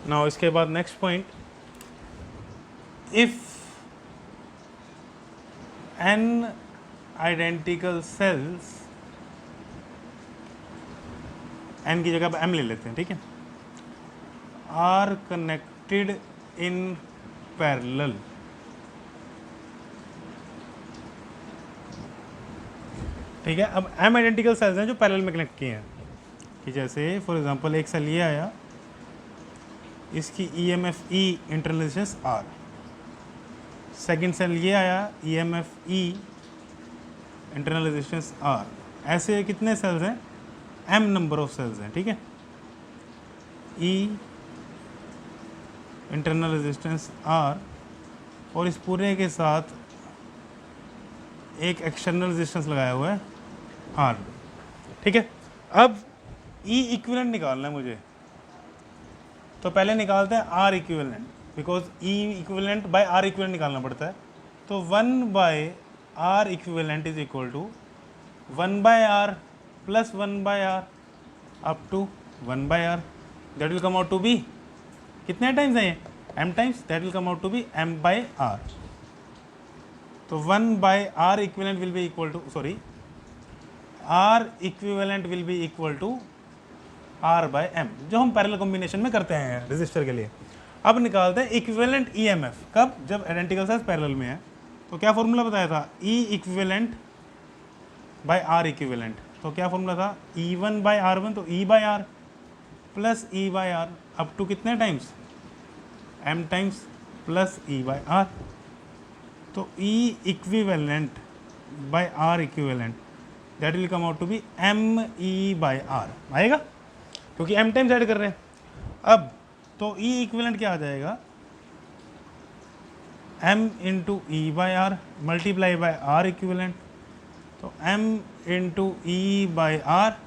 नाउ इसके बाद next point, if n identical sales, n की जगह पर m ले लेते हैं, ठीक है, आर कनेक्टेड इन पैरेलल, ठीक है। अब m आइडेंटिकल सेल्स हैं जो पैरेलल में कनेक्ट किए हैं, कि जैसे फॉर एग्जांपल एक सेल ये आया, इसकी EMF E internal resistance R, second cell ये आया, EMF E internal resistance R। ऐसे कितने सेल्स हैं, m नंबर ऑफ सेल्स हैं, ठीक है। E इंटरनल रेजिस्टेंस R, और इस पूरे के साथ एक एक्सटर्नल रेजिस्टेंस लगाया हुआ है R, ठीक है। अब E इक्विवेलेंट निकालना है मुझे, तो पहले निकालते हैं R equivalent, because E equivalent by R equivalent निकालना पड़ता है। तो 1 bye R equivalent is equal to 1 bye R plus 1 bye R up to 1 bye R, that will come out to be, कितने टाइम्स है ये, m times, that will come out to be m by R। तो 1 bye R equivalent will be equal to, sorry, R equivalent will be equal to R bye M, जो हम पैरेलल कॉम्बिनेशन में करते हैं रेजिस्टर के लिए। अब निकालते हैं इक्विवेलेंट EMF, कब, जब आइडेंटिकल सेल्स पैरेलल में है। तो क्या फॉर्मूला बताया था, E equivalent by R equivalent, तो क्या फॉर्मूला था, E1 बाय R1, तो E by R plus E by R up to कितने times, M times plus E by R। तो E equivalent by R equivalent that will come out to be ME by R आएगा। क्योंकि m टाइम्स ऐड कर रहे हैं। अब तो E इक्विवेलेंट क्या आ जाएगा, m into E by R multiply by R equivalent, तो m into E by R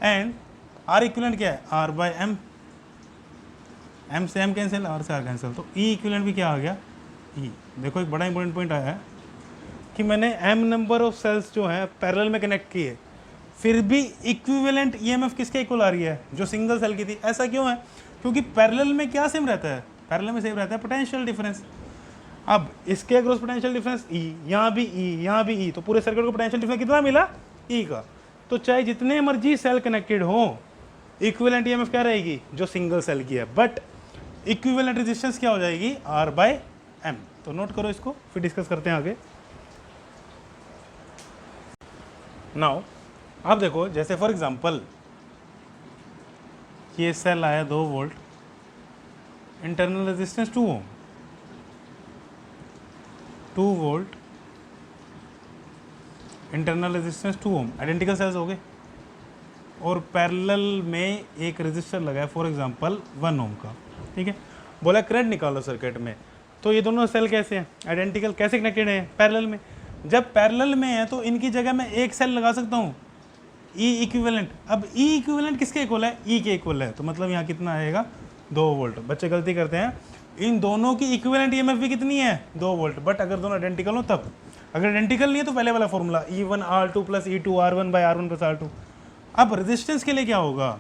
and R equivalent क्या है, r बाई एम, m से m कैंसिल, r से r कैंसिल, तो E इक्विवेलेंट भी क्या आ गया, E। देखो एक बड़ा इंपॉर्टेंट पॉइंट आया है कि मैंने m नंबर ऑफ सेल्स जो है पैरेलल में कनेक्ट किए, फिर भी इक्विवेलेंट ईएमएफ किसके इक्वल आ रही है, जो सिंगल सेल की थी। ऐसा क्यों है, क्योंकि पैरेलल में क्या सेम रहता है, पैरेलल में सेम रहता है पोटेंशियल डिफरेंस। अब इसके अक्रॉस पोटेंशियल डिफरेंस E, यहाँ भी E, यहाँ भी E, तो पूरे सर्किट को पोटेंशियल डिफरेंस कितना मिला, E का। तो चाहे जितने मर्जी सेल कनेक्टेड हो, इक्विवेलेंट ईएमएफ क्या रहेगी, जो सिंगल सेल की है, बट इक्विवेलेंट रेजिस्टेंस क्या हो जाएगी, R बाई एम। तो नोट करो इसको, फिर डिस्कस करते हैं आगे। नाउ अब देखो, जैसे फॉर एग्जांपल ये सेल आया 2 वोल्ट, इंटरनल रेजिस्टेंस 2 ओम, 2 वोल्ट इंटरनल रेजिस्टेंस 2 ओम, आइडेंटिकल सेल्स हो गए, और पैरेलल में एक रेजिस्टर लगा है फॉर एग्जांपल 1 ओम का, ठीक है। बोला करंट निकालो सर्किट में, तो ये दोनों सेल कैसे हैं, आइडेंटिकल, कैसे कनेक्टेड हैं, पैरेलल में। जब पैरेलल में है तो इनकी जगह मैं एक सेल लगा सकता हूँ, E इक्विवेलेंट। अब E इक्विवेलेंट किसके इक्वल है, E के इक्वल है, तो मतलब यहाँ कितना आएगा, 2 वोल्ट। बच्चे गलती करते हैं, इन दोनों की इक्विवेलेंट ईएमएफ भी कितनी है, 2 वोल्ट, बट अगर दोनों आइडेंटिकल हो तब। अगर आइडेंटिकल नहीं है तो पहले वाला formula E1R2 plus E2 R1 by R1 plus R2। अब रेजिस्टेंस के लिए क्या होगा,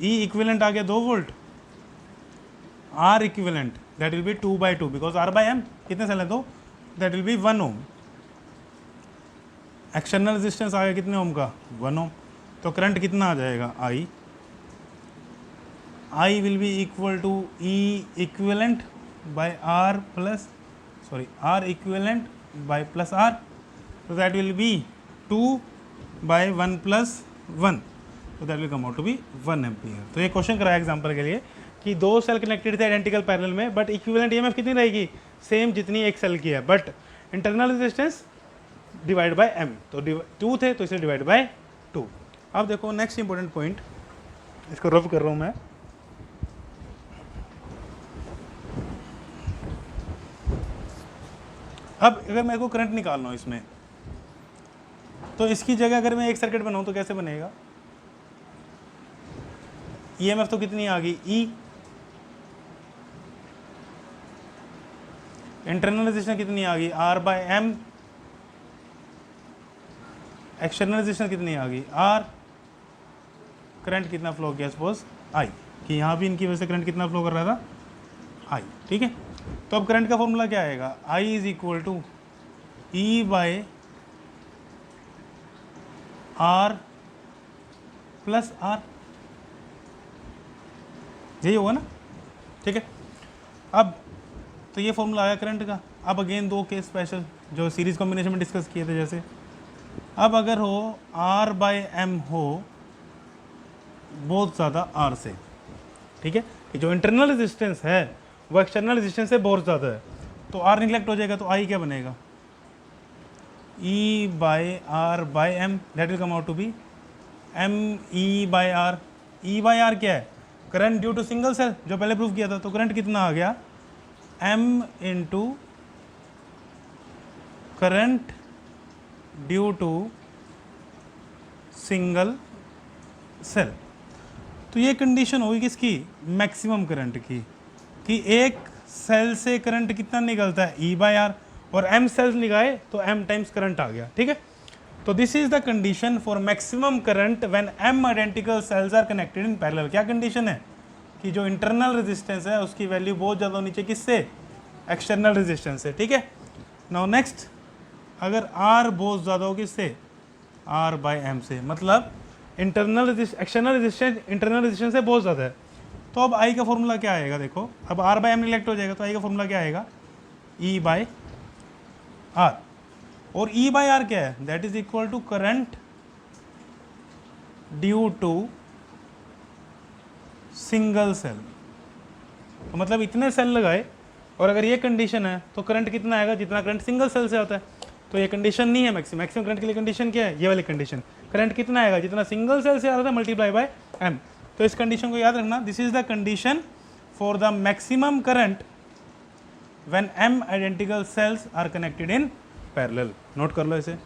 E इक्विवेलेंट आ गया 2 volt, R equivalent that will be 2 by 2 because R by M कितने सेल है, 2, that will be 1 ohm. External resistance आ गया कितने ओम का, 1 ओम। तो करंट कितना आ जाएगा, I will be equal to E equivalent by R plus R equivalent by plus R, तो that will be 2 by 1 plus 1, तो that will come out to be 1 ampere. तो ये क्वेश्चन कराया एग्जाम्पल के लिए कि 2 सेल कनेक्टेड थे आइडेंटिकल पैरेलल में, बट इक्विवेलेंट ईएमएफ कितनी रहेगी, सेम जितनी एक सेल की है, but internal resistance divide by m, तो 2 थे तो इसे डिवाइड बाय 2। अब देखो नेक्स्ट इंपॉर्टेंट पॉइंट, इसको रफ कर रहा हूँ मैं। अब अगर मेरे को करंट निकालना हो इसमें, तो इसकी जगह अगर मैं एक सर्किट बनाऊँ तो कैसे बनेगा, ईएमएफ तो कितनी आ गई, E, इंटरनल रेजिस्टेंस कितनी आ गई, R by M, external resistance कितनी आ गई, R, करंट कितना फ्लो किया, सपोज I, कि यहाँ भी इनकी वजह से करंट कितना फ्लो कर रहा था, I, ठीक है। तो अब करंट का फॉर्मूला क्या आएगा, I is equal to E by R plus R, यही होगा ना, ठीक है। अब तो ये फॉर्मूला आया करंट का। अब अगेन 2 केस स्पेशल जो सीरीज कॉम्बिनेशन में डिस्कस किए थे, जैसे अब अगर हो R बाई एम हो बहुत ज़्यादा R से, ठीक है, कि जो इंटरनल रेजिस्टेंस है वो एक्सटर्नल रेजिस्टेंस से बहुत ज़्यादा है, तो R निगलेक्ट हो जाएगा, तो I क्या बनेगा, E by R by M, that will come out to be M E by R। E by R क्या है, current due to single cell, जो पहले प्रूव किया था, तो करंट कितना आ गया, M into current due to single cell. तो ये कंडीशन होगी किसकी, मैक्सिमम करंट की, कि एक सेल से करंट कितना निकलता है, E बाई आर, और M सेल्स निकाले तो M टाइम्स करंट आ गया, ठीक है। तो this is the condition for maximum current when M identical cells are connected in parallel. क्या कंडीशन है, कि जो इंटरनल रेजिस्टेंस है उसकी वैल्यू बहुत ज़्यादा होनी चाहिए, किससे, एक्सटर्नल रेजिस्टेंस से, ठीक है। नाउ नेक्स्ट, अगर R बहुत ज़्यादा हो किससे, R बाई एम से, मतलब एक्सटर्नल रेजिस्टेंस इंटरनल रेजिस्टेंस से बहुत ज़्यादा है। तो अब I का फॉर्मूला क्या आएगा, देखो अब R बाई एम निगलेक्ट हो जाएगा, तो I का फॉर्मूला क्या आएगा, E बाई R, और E बाई आर क्या है, that is equal to current due to single cell. तो मतलब इतने सेल लगाए और अगर ये कंडीशन है तो करंट कितना आएगा, जितना करंट सिंगल सेल से आता है। तो ये कंडीशन नहीं है मैक्सिमम करंट के लिए। कंडीशन क्या है? ये वाली कंडीशन, करंट कितना आएगा? जितना सिंगल सेल से आ रहा था मल्टीप्लाई बाय एम। तो इस कंडीशन को याद रखना, this is the condition for the maximum current when m identical cells are connected in parallel. Note कर लो इसे।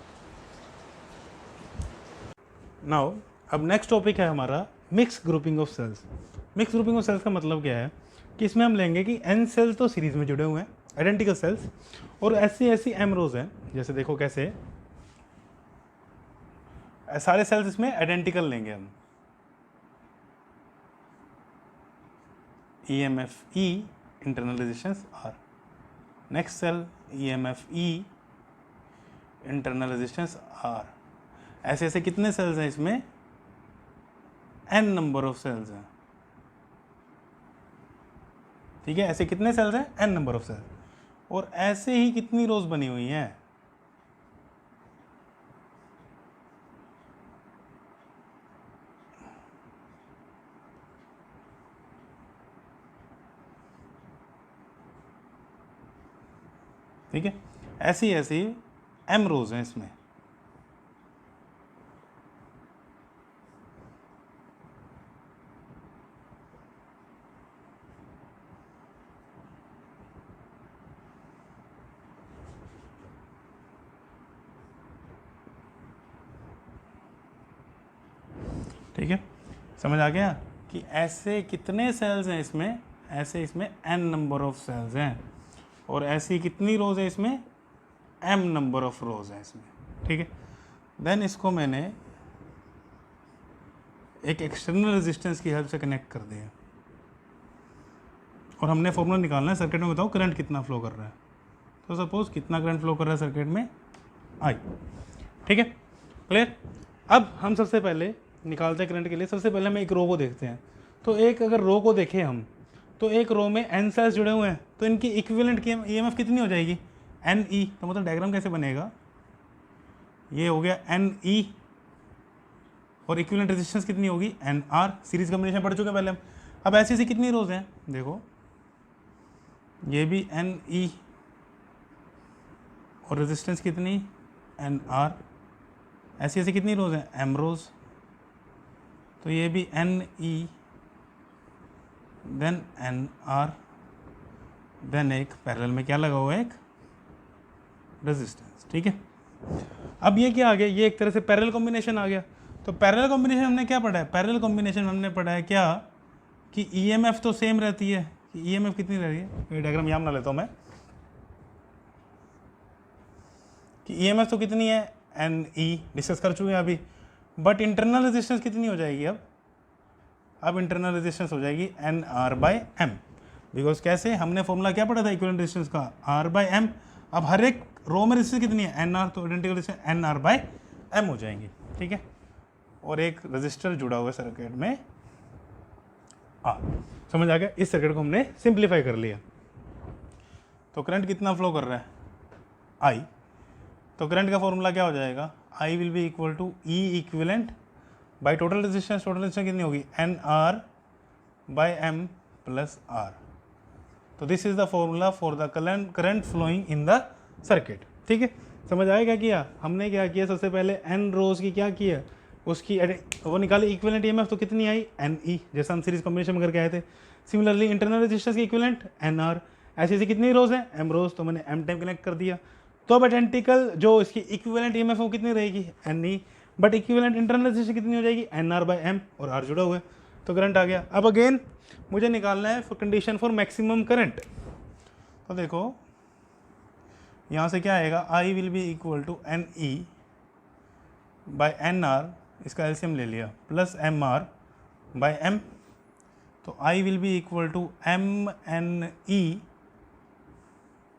नाउ अब नेक्स्ट टॉपिक है हमारा mix grouping of cells. Mix grouping of cells का मतलब क्या है कि इसमें हम लेंगे कि n सेल्स तो सीरीज में जुड़े हुए हैं, आइडेंटिकल सेल्स, और ऐसी m रोज हैं। जैसे देखो कैसे, सारे सेल्स इसमें आइडेंटिकल लेंगे हम। EMF E, internal resistance R। Next cell EMF E, internal resistance R। ऐसे ऐसे कितने सेल्स हैं इसमें? n नंबर ऑफ सेल्स हैं। ठीक है, ऐसे कितने सेल्स हैं? n number of cells. और ऐसे ही कितनी रोज बनी हुई हैं? ठीक है, ऐसी ऐसी m रोज हैं इसमें। ठीक है, समझ आ गया कि ऐसे कितने सेल्स हैं इसमें? ऐसे इसमें n नंबर ऑफ सेल्स हैं, और ऐसी कितनी रोज है इसमें? m नंबर ऑफ रोज है इसमें। ठीक है, देन इसको मैंने एक एक्सटर्नल रेजिस्टेंस की हेल्प से कनेक्ट कर दिया, और हमने फॉर्मूला निकालना है सर्किट में। बताओ करंट कितना फ्लो कर रहा है। तो सपोज कितना करंट फ्लो कर रहा है सर्किट में? I। ठीक है, क्लियर। अब हम सबसे पहले निकालते हैं करंट के लिए। सबसे पहले हम एक रो को देखते हैं। तो एक अगर रो को देखें हम, तो एक रो में n सेल्स जुड़े हुए हैं, तो इनकी इक्विवेलेंट की EMF कितनी हो जाएगी? NE। तो मतलब डायग्राम कैसे बनेगा? ये हो गया NE, और इक्विवेलेंट रेजिस्टेंस कितनी होगी? NR। सीरीज कॉम्बिनेशन पढ़ चुके हैं पहले हम। अब ऐसी ऐसी कितनी रोज हैं? देखो, ये भी NE, और रेजिस्टेंस कितनी? NR। ऐसी ऐसी कितनी रोज हैं? M रोज। तो ये भी NE, देन NR, देन एक पैरेलल में क्या लगा हुआ है? एक रेजिस्टेंस। ठीक है, अब ये क्या आ गया? ये एक तरह से पैरेलल कॉम्बिनेशन आ गया। तो पैरेलल कॉम्बिनेशन हमने क्या पढ़ा है? पैरेलल कॉम्बिनेशन हमने पढ़ा है क्या कि EMF तो सेम रहती है। कि EMF कितनी रह रही है? ये डायग्राम यहाँ बना लेता हूँ मैं कि EMF तो कितनी है? NE, डिस्कस कर चुके हैं अभी। बट इंटरनल रेजिस्टेंस कितनी हो जाएगी अब इंटरनल रेजिस्टेंस हो जाएगी NR/M। बिकॉज कैसे? हमने फॉर्मूला क्या पढ़ा था इक्विवेलेंट रेजिस्टेंस का? R/M। अब हर एक रो में रेजिस्टेंस कितनी है? NR, तो आइडेंटिकल रेजिस्टेंस NR/M हो जाएंगी। ठीक है, और एक रजिस्टर जुड़ा हुआ है सर्किट में R। समझ आ गया? इस सर्किट को हमने सिंप्लीफाई कर लिया। तो करंट कितना फ्लो कर रहा है? I। तो करंट का फॉर्मूला क्या हो जाएगा? I will be equal to E equivalent by total resistance. Total resistance कितनी होगी? NR/M plus R। तो this is the formula for the current flowing in the circuit. ठीक है, समझ आया क्या किया हमने? क्या किया? सबसे पहले n रोज की क्या किया? उसकी वो निकाले इक्विवेलेंट EMF। तो कितनी आई? NE, जैसा हम सीरीज कॉम्बिनेशन में करके आए थे। सिमिलरली इंटरनल रेजिस्टेंस की इक्विवेलेंट NR। ऐसी ऐसी कितनी रोज हैं? M रोज। तो मैंने M टाइम कनेक्ट कर दिया। तो अब आइडेंटिकल जो इसकी इक्विवेलेंट EMF वो कितनी रहेगी? NE। But equivalent internal resistance कितनी हो जाएगी? NR/M, और R जुड़ा हुआ है, तो करंट आ गया। अब अगेन मुझे निकालना है कंडीशन फॉर मैक्सिमम करंट। तो देखो यहाँ से क्या आएगा? I will be equal to NE/NR, इसका एलसीएम ले लिया, प्लस MR/M। तो I will be equal to MNE,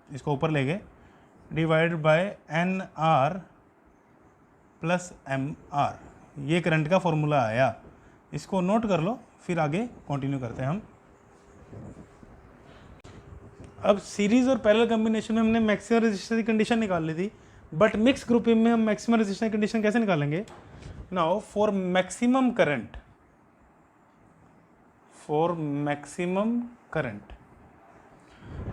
इसको ऊपर ले गए, divide by NR plus MR। ये करंट का फॉर्मूला आया। इसको नोट कर लो, फिर आगे कंटिन्यू करते हैं हम। अब सीरीज और पैरेलल कॉम्बिनेशन में हमने मैक्सिमम रेजिस्टेंस की कंडीशन निकाल ली थी, बट मिक्स ग्रुपिंग में हम मैक्सिमम रेजिस्टेंस की कंडीशन कैसे निकालेंगे? नाउ फॉर मैक्सिमम करंट,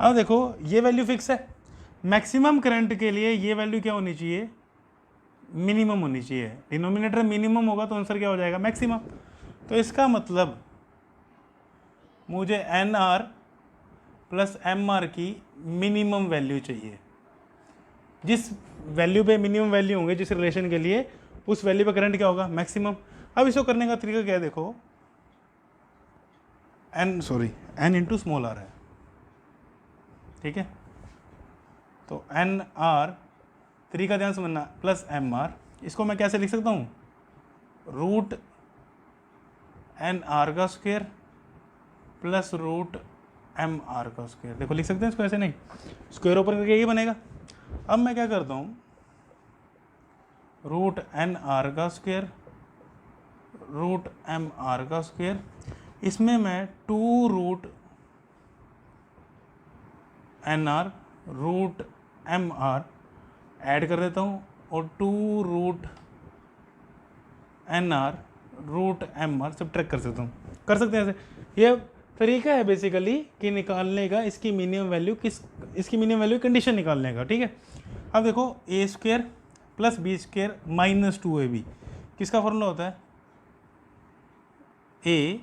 अब देखो ये वैल्यू फिक्स है, मैक्सिमम करंट के लिए ये वैल्यू क्या होनी चाहिए, मिनिमम होनी चाहिए। डिनोमिनेटर मिनिमम होगा तो आंसर क्या हो जाएगा, मैक्सिमम। तो इसका मतलब मुझे N are plus M R की मिनिमम वैल्यू चाहिए। जिस वैल्यू पे मिनिमम वैल्यू होंगे जिस रिलेशन के लिए, उस वैल्यू पे करंट क्या होगा, मैक्सिमम। अब इसको करने का तरीका क्या है, देखो एन इंटू स्मॉल आर है, ठीक है। तो एन आर, तरीका ध्यान समझना, प्लस एम आर, इसको मैं कैसे लिख सकता हूँ, रूट एन आर का square plus root M R का स्क्वायर। देखो लिख सकते हैं इसको, ऐसे नहीं, स्क्वायर ऊपर करके ये बनेगा। अब मैं क्या करता हूँ, रूट एन आर का स्क्वायर रूट एम आर का स्क्वायर, इसमें मैं 2 root N R root M R add कर देता हूँ और 2 root N R root M R subtract कर सकता हूँ, कर सकते हैं ऐसे। ये तरीका है बेसिकली कि निकालने का इसकी मिनिमम वैल्यू, इसकी मिनिमम वैल्यू कंडीशन निकालने का, ठीक है। अब देखो A square plus B square minus 2ab, किसका फॉर्मूला होता है, ए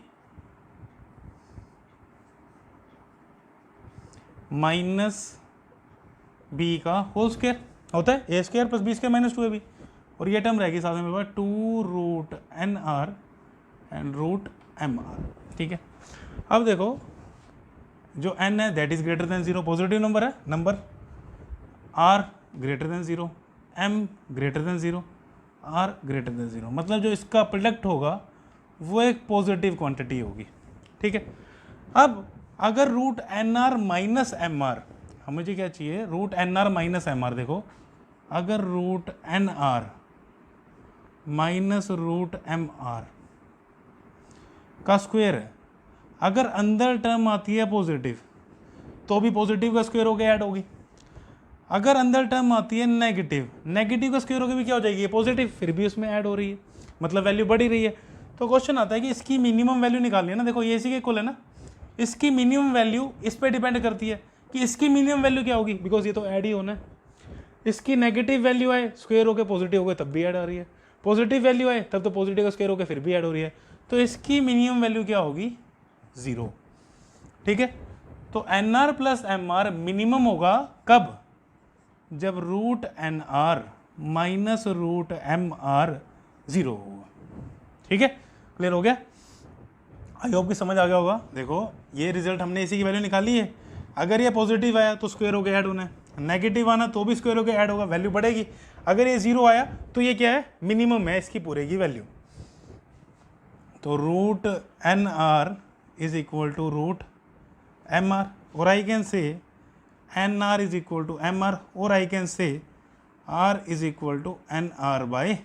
माइनस बी का होल स्क्वायर होता है, A square plus B square minus 2ab, और ये टर्म रहेगी साथ में मेरे पास 2 root N R and root M R, ठीक है। अब देखो जो n है that is greater than 0, positive number है, number r greater than 0, m greater than 0, r greater than 0, मतलब जो इसका प्रोडक्ट होगा वो एक पॉजिटिव क्वांटिटी होगी, ठीक है। अब अगर root N R minus M R, मुझे क्या चाहिए, root N R minus M R, देखो अगर root N R minus root M R का स्क्वायर है, अगर अंदर टर्म आती है पॉजिटिव तो भी पॉजिटिव का स्क्वायर होकर ऐड होगी, अगर अंदर टर्म आती है नेगेटिव, नेगेटिव का स्क्वायर होकर भी क्या हो जाएगी, पॉजिटिव, फिर भी उसमें ऐड हो रही है, मतलब वैल्यू बढ़ ही रही है। तो क्वेश्चन आता है कि इसकी मिनिमम वैल्यू निकालनी है ना, देखो ये इसी के इक्वल है ना, इसकी मिनिमम वैल्यू इस पर डिपेंड करती है कि इसकी मिनिमम वैल्यू क्या होगी, बिकॉज ये तो ऐड ही होना है। इसकी नेगेटिव वैल्यू आए स्क्वायर होकर पॉजिटिव हो गए तब भी ऐड आ रही है, पॉजिटिव वैल्यू आए तब तो पॉजिटिव का स्क्वायर होकर फिर भी ऐड हो रही है, तो इसकी मिनिमम वैल्यू क्या होगी, 0, ठीक है। तो N R plus M R minimum होगा कब, जब root N R minus root M R 0 होगा, ठीक है। क्लियर हो गया, आई होप कि समझ आ गया होगा। देखो ये रिजल्ट हमने इसी की वैल्यू निकाली है, अगर ये पॉजिटिव आया तो स्क्वायर होकर ऐड होना है, नेगेटिव आना तो भी स्क्वायर होकर ऐड होगा, वैल्यू बढ़ेगी। अगर ये 0 आया तो ये क्या है, मिनिमम है इसकी पूरे की वैल्यू। तो root N R is equal to root M R, और I can say N R is equal to M R, और I can say R is equal to N are by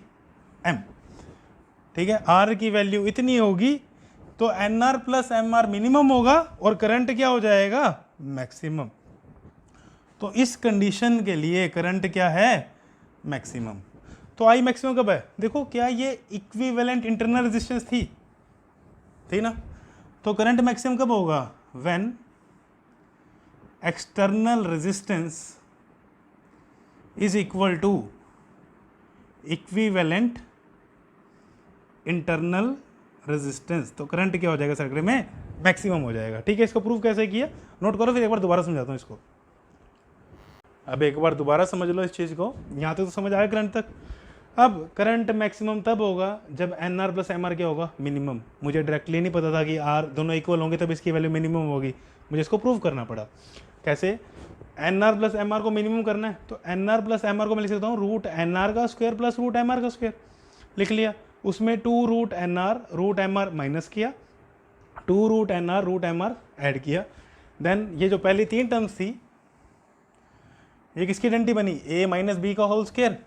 M, ठीक है। आर की वैल्यू इतनी होगी तो N R plus M R minimum होगा और करंट क्या हो जाएगा, मैक्सिमम। तो इस कंडीशन के लिए करंट क्या है, मैक्सिमम। तो आई मैक्सिमम कब है, देखो क्या ये इक्विवेलेंट इंटरनल रेजिस्टेंस थी ना, तो करंट मैक्सिमम कब होगा, when external resistance is equal to equivalent internal resistance. तो करंट क्या हो जाएगा सर्किट में, मैक्सिमम हो जाएगा, ठीक है। इसको प्रूव कैसे किया, नोट करो, फिर एक बार दोबारा समझाता हूँ इसको। अब एक बार दोबारा समझ लो इस चीज़ को, यहाँ तक तो समझ आया करंट तक। अब करंट मैक्सिमम तब होगा जब n are plus M r क्या होगा, मिनिमम। मुझे डायरेक्टली नहीं पता था कि आर दोनों इक्वल होंगे तब इसकी वैल्यू मिनिमम होगी, मुझे इसको प्रूव करना पड़ा। कैसे, n are plus M r को मिनिमम करना है, तो N R plus M r को मैं लिख सकता हूँ रूट एन आर का square plus root M R का स्क्वायर, लिख लिया। उसमें 2 root N R root M r minus किया, 2 root N R root M R add किया। देन ये जो पहली 3 टर्म्स थी ये किसकी आइडेंटिटी बनी, ए माइनस बी का होल स्क्वायर।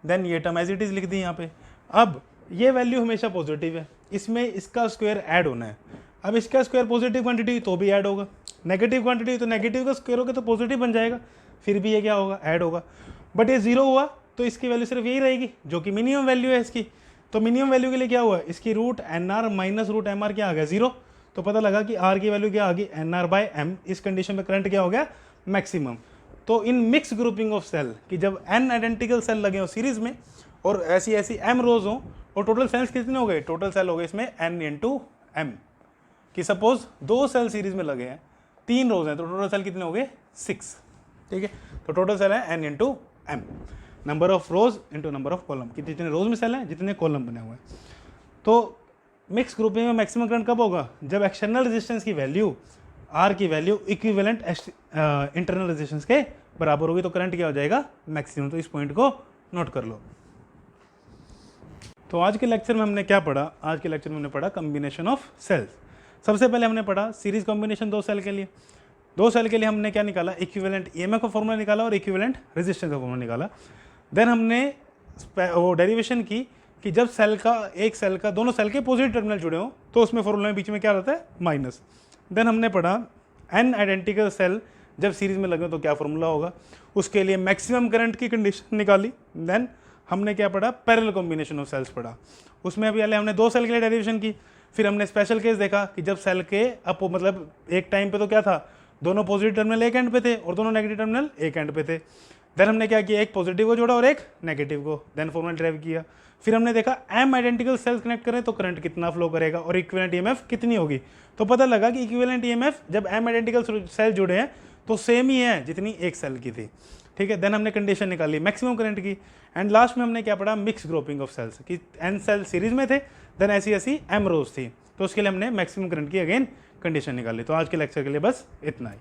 देन ये टर्म एज इट इज लिख दी यहाँ पे। अब ये वैल्यू हमेशा पॉजिटिव है, इसमें इसका स्क्वायर ऐड होना है। अब इसका स्क्वायर पॉजिटिव क्वांटिटी तो भी ऐड होगा, नेगेटिव क्वांटिटी तो नेगेटिव का स्क्वायर होगा तो पॉजिटिव बन जाएगा, फिर भी ये क्या होगा, ऐड होगा। बट ये 0 हुआ तो इसकी वैल्यू सिर्फ यही रहेगी जो कि मिनिमम वैल्यू है इसकी। तो मिनिमम वैल्यू के लिए क्या हुआ, इसकी root N R minus root M r क्या आ गया, 0। तो पता लगा कि आर की वैल्यू क्या आ गई, एन आर बाई एम। इस कंडीशन में करंट क्या हो गया, मैक्सिमम। तो इन मिक्स ग्रुपिंग ऑफ सेल कि जब n आइडेंटिकल सेल लगे हो सीरीज में और ऐसी ऐसी m रोज हो और टोटल सेल्स कितने हो गए, टोटल सेल हो गए इसमें n इंटू एम। कि सपोज 2 सेल सीरीज में लगे हैं, 3 रोज हैं, तो टोटल सेल कितने हो गए 6। ठीक है, तो टोटल सेल है n into m, number of rows into number of column, कि जितने रोज में सेल हैं जितने कॉलम बने हुए हैं। तो मिक्स ग्रुपिंग में मैक्सिमम करंट कब होगा, जब एक्सटर्नल रेजिस्टेंस की वैल्यू आर की वैल्यू इक्विवेलेंट इंटरनल रेजिस्टेंस के बराबर होगी, तो करंट क्या हो जाएगा मैक्सिमम। तो इस पॉइंट को नोट कर लो। तो आज के लेक्चर में हमने क्या पढ़ा, आज के लेक्चर में हमने पढ़ा कॉम्बिनेशन ऑफ सेल्स। सबसे पहले हमने पढ़ा सीरीज कॉम्बिनेशन 2 सेल के लिए। 2 सेल के लिए हमने क्या निकाला, इक्विवेलेंट ईएमएफ का फॉर्मूला निकाला और इक्विवेलेंट रेजिस्टेंस का फॉर्मूला निकाला। देन हमने वो डेरिवेशन की कि जब सेल का एक सेल का दोनों सेल के पॉजिटिव टर्मिनल जुड़े हो तो उसमें फॉर्मूला में बीच में क्या रहता है माइनस। देन हमने पढ़ा n आइडेंटिकल सेल जब सीरीज में लगे तो क्या फॉर्मूला होगा, उसके लिए मैक्सिमम करंट की कंडीशन निकाली। देन हमने क्या पढ़ा, पैरेलल कॉम्बिनेशन ऑफ सेल्स पढ़ा। उसमें अभी पहले हमने 2 सेल के लिए डेरिवेशन की, फिर हमने स्पेशल केस देखा कि जब सेल के अप मतलब एक टाइम पे तो क्या था, दोनों पॉजिटिव टर्मिनल एक एंड पे थे और दोनों नेगेटिव टर्मिनल एक एंड पे थे। देन हमने क्या किया, एक पॉजिटिव को जोड़ा और एक नेगेटिव को, देन फॉर्मूला ड्राइव किया। फिर हमने देखा m आइडेंटिकल सेल्स कनेक्ट करें तो करंट कितना फ्लो करेगा और इक्विवेलेंट ईएमएफ कितनी होगी। तो पता लगा कि इक्विवेलेंट ईएमएफ जब m आइडेंटिकल सेल जुड़े हैं तो सेम ही है जितनी एक सेल की थी। ठीक है, देन हमने कंडीशन निकाली मैक्सिमम करंट की। एंड लास्ट में हमने क्या पढ़ा, मिक्स ग्रुपिंग ऑफ सेल्स कि n सेल सीरीज में थे, देन ऐसी ऐसी m रोज थी, तो उसके लिए हमने मैक्सिमम करंट की अगेन कंडीशन निकाली। तो आज के लेक्चर के लिए बस इतना ही।